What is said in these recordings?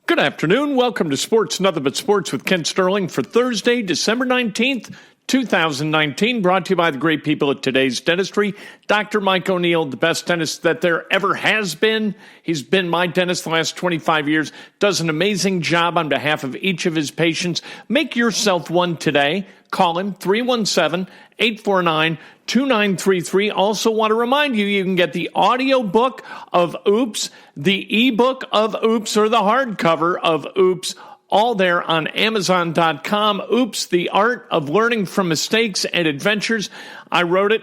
Good afternoon. Welcome to Sports Nothing But Sports with Ken Sterling for Thursday, December 19th, 2019, brought to you by the great people at Today's Dentistry. Dr. Mike O'Neill, the best dentist that there ever has been. He's been my dentist the last 25 years, does an amazing job on behalf of each of his patients. Make yourself one today. Call him 317-849-2933. Also want to remind you, you can get the audio book of Oops, the ebook of Oops, or the hardcover of Oops, all there on Amazon.com. Oops, the art of learning from mistakes and adventures. I wrote it,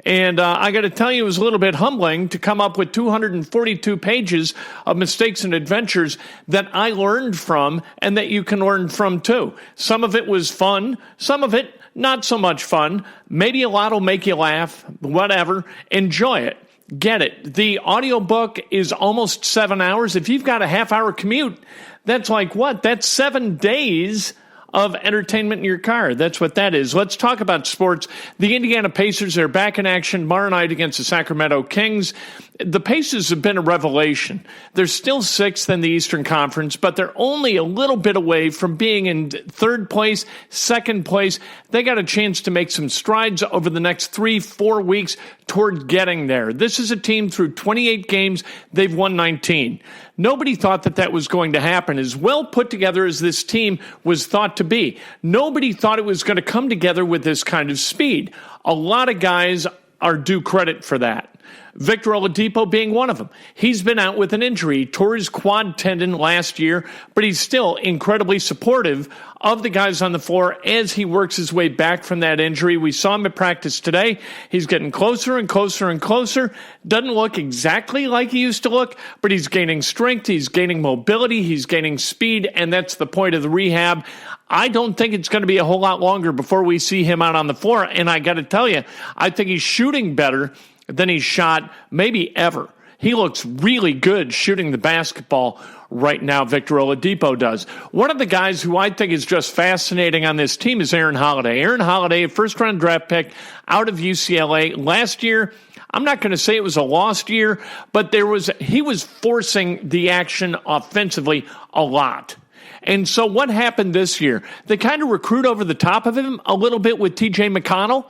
and I got to tell you, it was a little bit humbling to come up with 242 pages of mistakes and adventures that I learned from and that you can learn from too. Some of it was fun, some of it not so much fun. Maybe a lot will make you laugh, whatever. Enjoy it. Get it. The audiobook is almost 7 hours. If you've got a half-hour commute, that's like what? That's 7 days of entertainment in your car. That's what that is. Let's talk about sports. The Indiana Pacers are back in action tomorrow night against the Sacramento Kings. The Pacers have been a revelation. They're still sixth in the Eastern Conference, but they're only a little bit away from being in third place, second place. They got a chance to make some strides over the next 3-4 weeks toward getting there. This is a team through 28 games. They've won 19. Nobody thought that was going to happen. As well put together as this team was thought to be, nobody thought it was going to come together with this kind of speed. A lot of guys are due credit for that. Victor Oladipo being one of them. He's been out with an injury. He tore his quad tendon last year, but he's still incredibly supportive of the guys on the floor as he works his way back from that injury. We saw him at practice today. He's getting closer and closer and closer. Doesn't look exactly like he used to look, but he's gaining strength, he's gaining mobility, he's gaining speed, and that's the point of the rehab. I don't think it's going to be a whole lot longer before we see him out on the floor, and I got to tell you, I think he's shooting better than he's shot maybe ever. He looks really good shooting the basketball right now, Victor Oladipo does. One of the guys who I think is just fascinating on this team is Aaron Holiday. Aaron Holiday, a first-round draft pick out of UCLA. Last year, I'm not going to say it was a lost year, but he was forcing the action offensively a lot. And so what happened this year? They kind of recruit over the top of him a little bit with T.J. McConnell.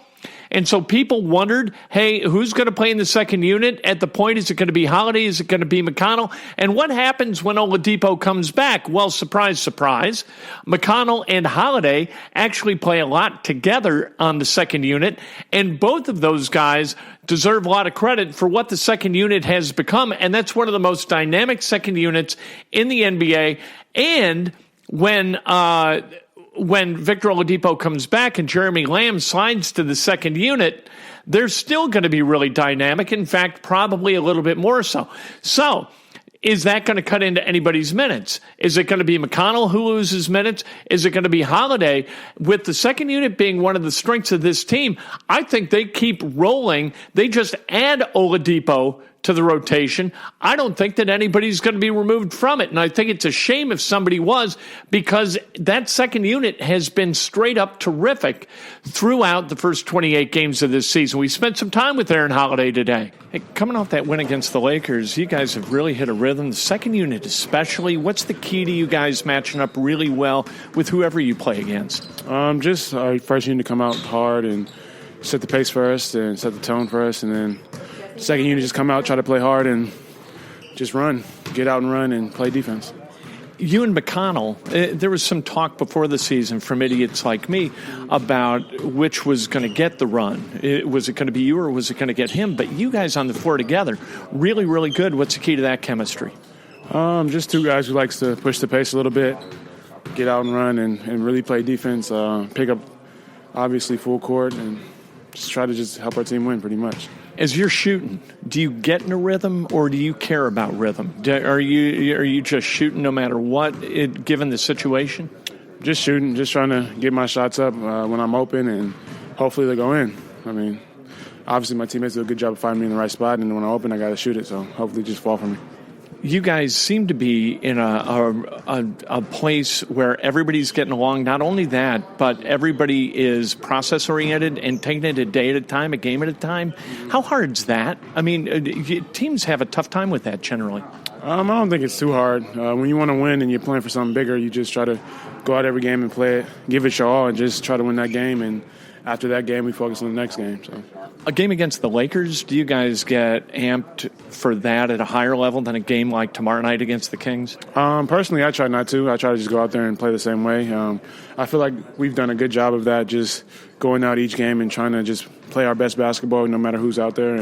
And so people wondered, hey, who's going to play in the second unit? At the point, is it going to be Holiday? Is it going to be McConnell? And what happens when Oladipo comes back? Well, surprise, surprise. McConnell and Holiday actually play a lot together on the second unit. And both of those guys deserve a lot of credit for what the second unit has become. And that's one of the most dynamic second units in the NBA. And when Victor Oladipo comes back and Jeremy Lamb slides to the second unit, they're still going to be really dynamic. In fact, probably a little bit more so. So, is that going to cut into anybody's minutes? Is it going to be McConnell who loses minutes? Is it going to be Holiday? With the second unit being one of the strengths of this team, I think they keep rolling. They just add Oladipo to the rotation. I don't think that anybody's going to be removed from it. And I think it's a shame if somebody was, because that second unit has been straight up terrific throughout the first 28 games of this season. We spent some time with Aaron Holiday today. Hey, coming off that win against the Lakers, you guys have really hit a rhythm. The second unit especially. What's the key to you guys matching up really well with whoever you play against? Just our first unit to come out hard and set the pace for us and set the tone for us, and then second unit just come out, try to play hard, and just run, get out and run and play defense. You and McConnell, there was some talk before the season from idiots like me about which was going to get the run. Was it going to be you or was it going to get him? But you guys on the floor together, really, really good. What's the key to that chemistry? Just two guys who likes to push the pace a little bit, get out and run and really play defense, pick up, obviously, full court, and just try to just help our team win pretty much. As you're shooting, do you get in a rhythm or do you care about rhythm? Are you just shooting no matter what, given the situation? Just shooting, just trying to get my shots up when I'm open, and hopefully they go in. I mean, obviously my teammates do a good job of finding me in the right spot, and when I open, I got to shoot it, so hopefully just fall for me. You guys seem to be in a place where everybody's getting along. Not only that, but everybody is process-oriented and taking it a day at a time, a game at a time. How hard is that? I mean, teams have a tough time with that generally. I don't think it's too hard. When you want to win and you're playing for something bigger, you just try to go out every game and play it, give it your all, and just try to win that game. And after that game, we focus on the next game. So, a game against the Lakers, do you guys get amped for that at a higher level than a game like tomorrow night against the Kings? Personally, I try not to. I try to just go out there and play the same way. I feel like we've done a good job of that, just going out each game and trying to just play our best basketball no matter who's out there.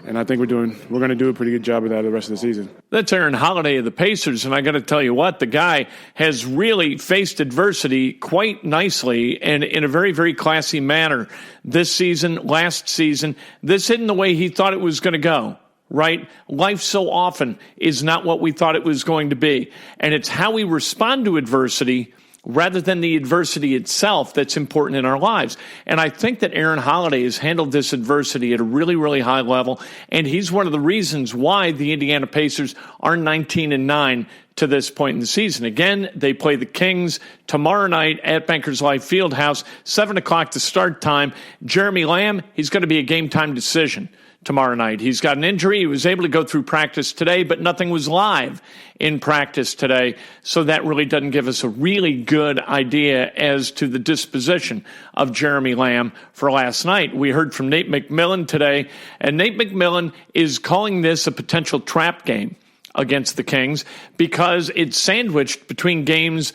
And I think we're going to do a pretty good job of that the rest of the season. That's Aaron Holiday of the Pacers, and I got to tell you what, the guy has really faced adversity quite nicely and in a very, very classy manner this season, last season. This isn't the way he thought it was going to go, right? Life so often is not what we thought it was going to be, and it's how we respond to adversity rather than the adversity itself that's important in our lives. And I think that Aaron Holiday has handled this adversity at a really, really high level, and he's one of the reasons why the Indiana Pacers are 19-9 to this point in the season. Again, they play the Kings tomorrow night at Bankers Life Fieldhouse, 7 o'clock the start time. Jeremy Lamb, he's going to be a game-time decision tomorrow night. He's got an injury. He was able to go through practice today, but nothing was live in practice today. So that really doesn't give us a really good idea as to the disposition of Jeremy Lamb for last night. We heard from Nate McMillan today, and Nate McMillan is calling this a potential trap game against the Kings because it's sandwiched between games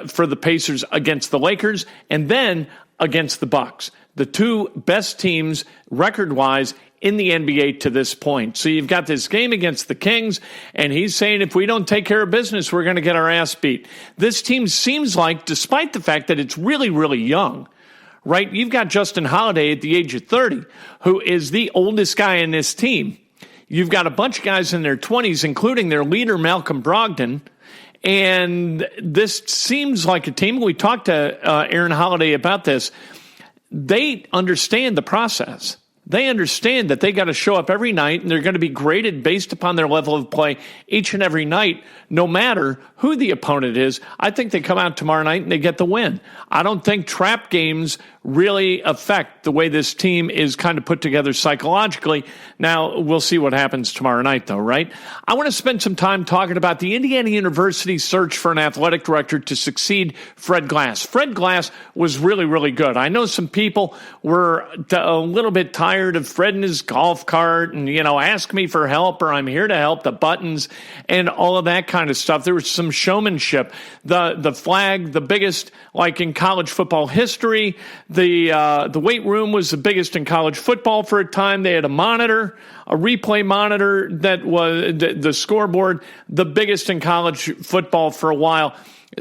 for the Pacers against the Lakers and then against the Bucks, the two best teams record-wise in the NBA to this point. So you've got this game against the Kings, and he's saying if we don't take care of business, we're going to get our ass beat. This team seems like, despite the fact that it's really, really young, right? You've got Justin Holiday at the age of 30, who is the oldest guy in this team. You've got a bunch of guys in their 20s, including their leader, Malcolm Brogdon. And this seems like a team. We talked to Aaron Holiday about this. They understand the process. They understand that they got to show up every night, and they're going to be graded based upon their level of play each and every night, no matter who the opponent is. I think they come out tomorrow night and they get the win. I don't think trap games really affect the way this team is kind of put together psychologically. Now, we'll see what happens tomorrow night, though, right? I want to spend some time talking about the Indiana University search for an athletic director to succeed Fred Glass. Fred Glass was really, really good. I know some people were a little bit tired of Fred and his golf cart and, ask me for help or I'm here to help, the buttons and all of that kind of stuff. There was some showmanship. The flag, the biggest like in college football history. The weight room was the biggest in college football for a time. They had a monitor, a replay monitor that was the scoreboard, the biggest in college football for a while.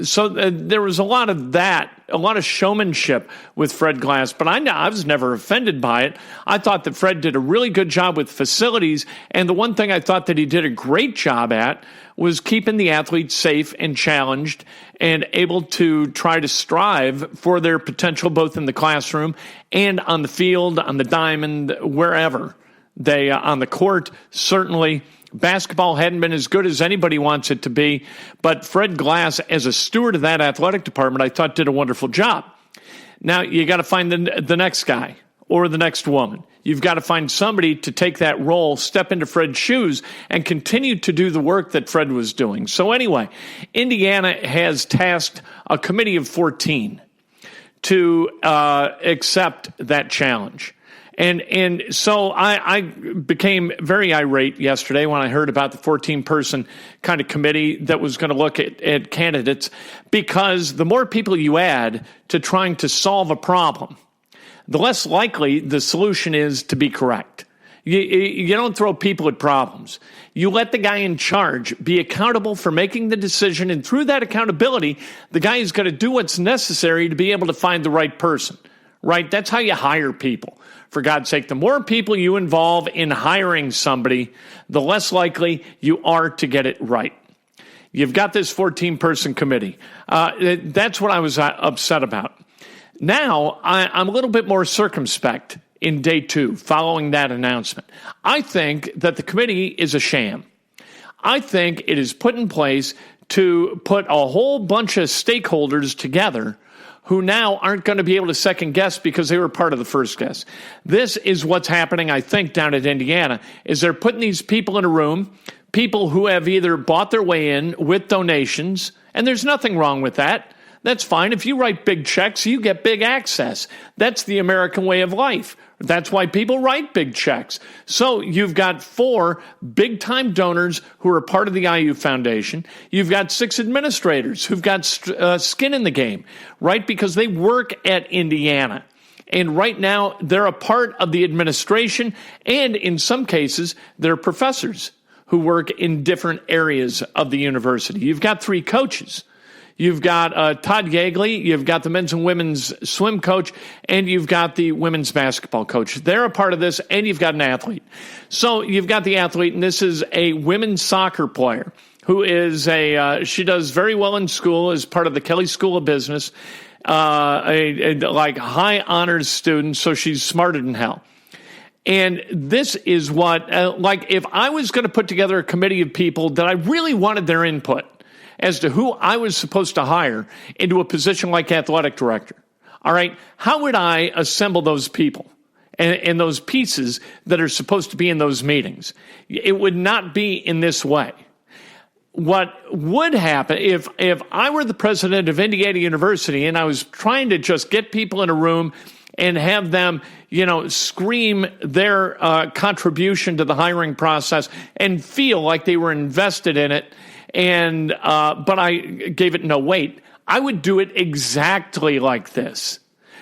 So there was a lot of that, a lot of showmanship with Fred Glass, but I was never offended by it. I thought that Fred did a really good job with facilities, and the one thing I thought that he did a great job at was keeping the athletes safe and challenged and able to try to strive for their potential both in the classroom and on the field, on the diamond, wherever they on the court, certainly. Basketball hadn't been as good as anybody wants it to be, but Fred Glass, as a steward of that athletic department, I thought did a wonderful job. Now, you got to find the next guy or the next woman. You've got to find somebody to take that role, step into Fred's shoes, and continue to do the work that Fred was doing. So anyway, Indiana has tasked a committee of 14 to accept that challenge. And so I became very irate yesterday when I heard about the 14-person kind of committee that was going to look at candidates, because the more people you add to trying to solve a problem, the less likely the solution is to be correct. You don't throw people at problems. You let the guy in charge be accountable for making the decision, and through that accountability, the guy is going to do what's necessary to be able to find the right person, right? That's how you hire people. For God's sake, the more people you involve in hiring somebody, the less likely you are to get it right. You've got this 14-person committee. That's what I was upset about. Now, I'm a little bit more circumspect in day two following that announcement. I think that the committee is a sham. I think it is put in place to put a whole bunch of stakeholders together who now aren't going to be able to second guess because they were part of the first guess. This is what's happening, I think, down at Indiana, is they're putting these people in a room, people who have either bought their way in with donations, and there's nothing wrong with that. That's fine. If you write big checks, you get big access. That's the American way of life. That's why people write big checks. So you've got 4 big-time donors who are part of the IU Foundation. You've got 6 administrators who've got skin in the game, right? Because they work at Indiana. And right now, they're a part of the administration, and in some cases, they're professors who work in different areas of the university. You've got 3 coaches. You've got Todd Yeagley, you've got the men's and women's swim coach, and you've got the women's basketball coach. They're a part of this, and you've got an athlete. So you've got the athlete, and this is a women's soccer player who is she does very well in school as part of the Kelley School of Business, like high honors student, so she's smarter than hell. And this is what, if I was going to put together a committee of people that I really wanted their input as to who I was supposed to hire into a position like athletic director, all right, how would I assemble those people and those pieces that are supposed to be in those meetings? It would not be in this way. What would happen if I were the president of Indiana University and I was trying to just get people in a room and have them, scream their contribution to the hiring process and feel like they were invested in it, but I gave it no weight, I would do it exactly like this.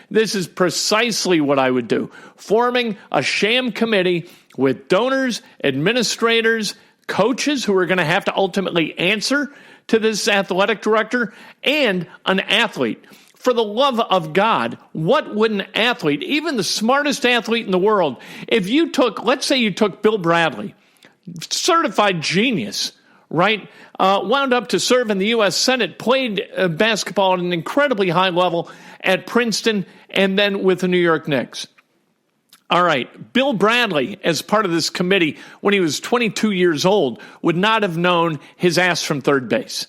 This is precisely what I would do. Forming a sham committee with donors, administrators, coaches who are going to have to ultimately answer to this athletic director, and an athlete. For the love of God, what would an athlete, even the smartest athlete in the world, if you took, let's say you took Bill Bradley, certified genius, right? Wound up to serve in the U.S. Senate, played basketball at an incredibly high level at Princeton, and then with the New York Knicks. All right, Bill Bradley, as part of this committee, when he was 22 years old, would not have known his ass from third base.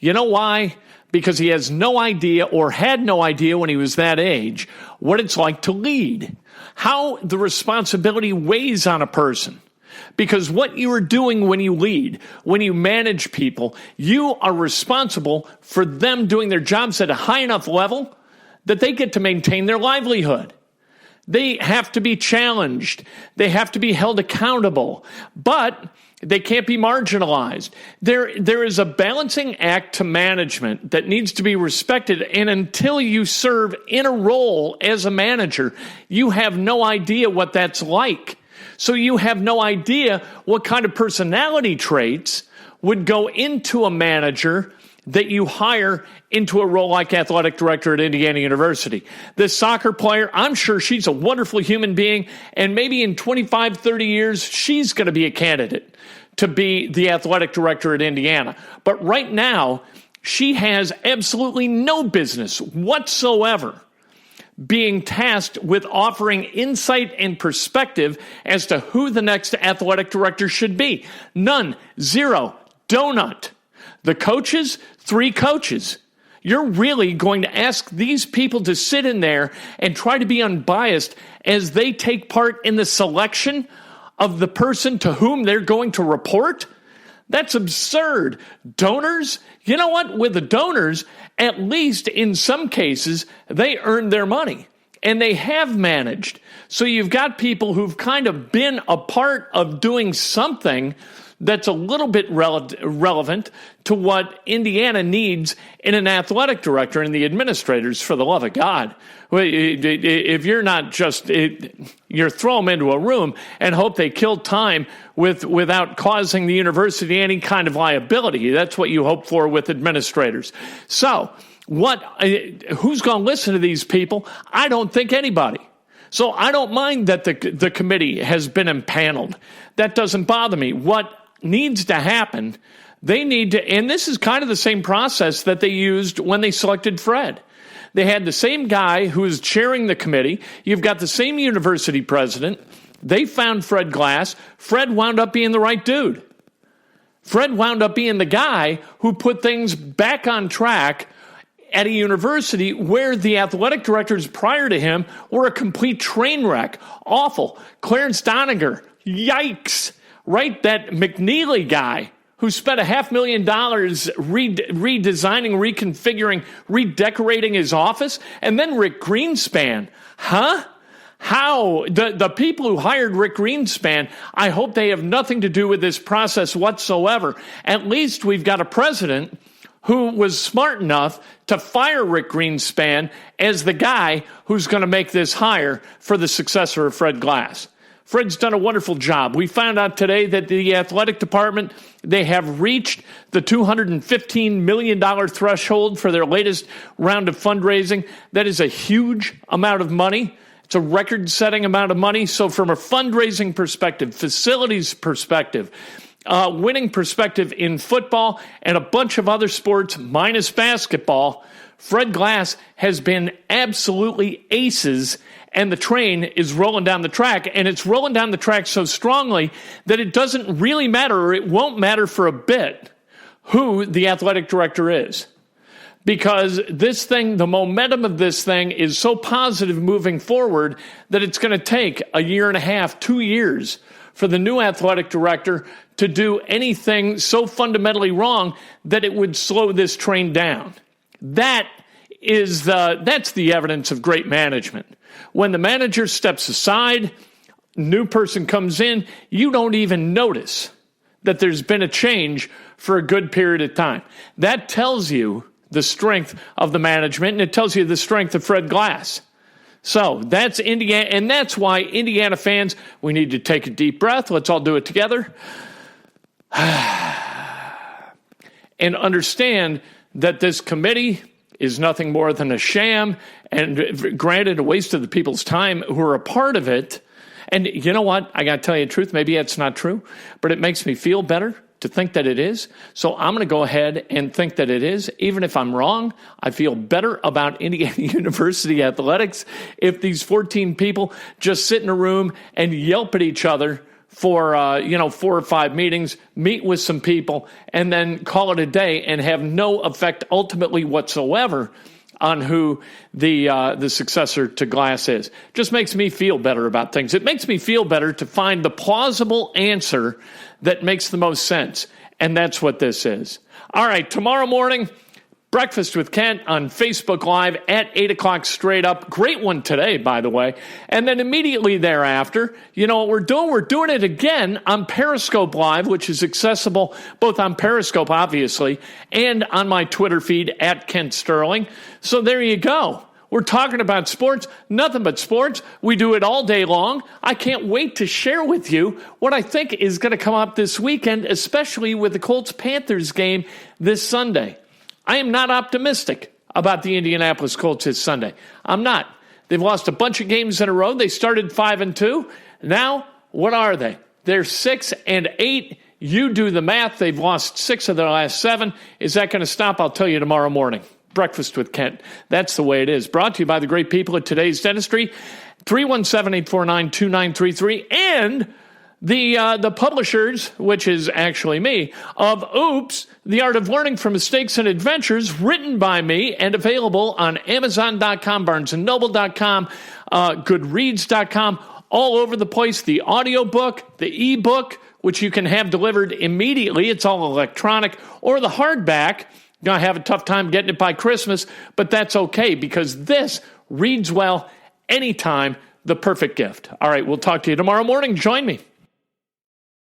You know why? Because he has no idea, or had no idea when he was that age, what it's like to lead, how the responsibility weighs on a person. Because what you are doing when you lead, when you manage people, you are responsible for them doing their jobs at a high enough level that they get to maintain their livelihood. They have to be challenged. They have to be held accountable, but they can't be marginalized. There is a balancing act to management that needs to be respected, and until you serve in a role as a manager, you have no idea what that's like. So you have no idea what kind of personality traits would go into a manager that you hire into a role like athletic director at Indiana University. This soccer player, I'm sure she's a wonderful human being, and maybe in 25, 30 years, she's going to be a candidate to be the athletic director at Indiana. But right now, she has absolutely no business whatsoever being tasked with offering insight and perspective as to who the next athletic director should be. None. Zero. Donut. The coaches, 3 coaches. You're really going to ask these people to sit in there and try to be unbiased as they take part in the selection of the person to whom they're going to report? That's absurd. Donors? You know what? With the donors, at least in some cases, they earned their money and they have managed. So you've got people who've kind of been a part of doing something that's a little bit relevant to what Indiana needs in an athletic director and the administrators, for the love of God. If you're not just, you throw them into a room and hope they kill time without causing the university any kind of liability. That's what you hope for with administrators. So who's going to listen to these people? I don't think anybody. So I don't mind that the committee has been impaneled. That doesn't bother me. What needs to happen, they need to, and this is kind of the same process that they used when they selected Fred. They had the same guy who is chairing the committee. You've got the same university president. They found Fred Glass. Fred wound up being the right dude. Fred wound up being the guy who put things back on track at a university where the athletic directors prior to him were a complete train wreck. Awful. Clarence Doniger. Yikes. right? That McNeely guy who spent $500,000 redesigning, reconfiguring, redecorating his office, and then Rick Greenspan. Huh? How? The people who hired Rick Greenspan, I hope they have nothing to do with this process whatsoever. At least we've got a president who was smart enough to fire Rick Greenspan as the guy who's going to make this hire for the successor of Fred Glass. Fred's done a wonderful job. We found out today that the athletic department, they have reached the $215 million threshold for their latest round of fundraising. That is a huge amount of money. It's a record-setting amount of money. So from a fundraising perspective, facilities perspective, winning perspective in football and a bunch of other sports minus basketball, Fred Glass has been absolutely aces, and the train is rolling down the track, and it's rolling down the track so strongly that it doesn't really matter, or it won't matter for a bit, who the athletic director is. Because this thing, the momentum of this thing is so positive moving forward that it's going to take a year and a half, 2 years for the new athletic director to do anything so fundamentally wrong that it would slow this train down. That's the evidence of great management. When the manager steps aside, new person comes in, you don't even notice that there's been a change for a good period of time. That tells you the strength of the management, and it tells you the strength of Fred Glass. So that's Indiana, and that's why Indiana fans, we need to take a deep breath. Let's all do it together. And understand that this committee is nothing more than a sham, and granted, a waste of the people's time who are a part of it. And you know what? I got to tell you the truth. Maybe that's not true, but it makes me feel better to think that it is. So I'm going to go ahead and think that it is. Even if I'm wrong, I feel better about Indiana University athletics if these 14 people just sit in a room and yelp at each other for 4 or 5 meetings, meet with some people, and then call it a day and have no effect ultimately whatsoever on who the successor to Glass is. Just makes me feel better about things. It makes me feel better to find the plausible answer that makes the most sense, and that's what this is. All right, tomorrow morning, Breakfast with Kent on Facebook Live at 8 o'clock straight up. Great one today, by the way. And then immediately thereafter, you know what we're doing? We're doing it again on Periscope Live, which is accessible both on Periscope, obviously, and on my Twitter feed at Kent Sterling. So there you go. We're talking about sports, nothing but sports. We do it all day long. I can't wait to share with you what I think is going to come up this weekend, especially with the Colts-Panthers game this Sunday. I am not optimistic about the Indianapolis Colts this Sunday. I'm not. They've lost a bunch of games in a row. They started 5-2. Now, what are they? They're 6-8. You do the math. They've lost 6 of their last 7. Is that going to stop? I'll tell you tomorrow morning. Breakfast with Kent. That's the way it is. Brought to you by the great people at Today's Dentistry, 317-849-2933, and the publishers, which is actually me, of Oops, The Art of Learning from Mistakes and Adventures, written by me and available on Amazon.com, BarnesandNoble.com, Goodreads.com, all over the place. The audiobook, the ebook, which you can have delivered immediately. It's all electronic. Or the hardback. You're going to have a tough time getting it by Christmas, but that's okay because this reads well anytime. The perfect gift. All right, we'll talk to you tomorrow morning. Join me.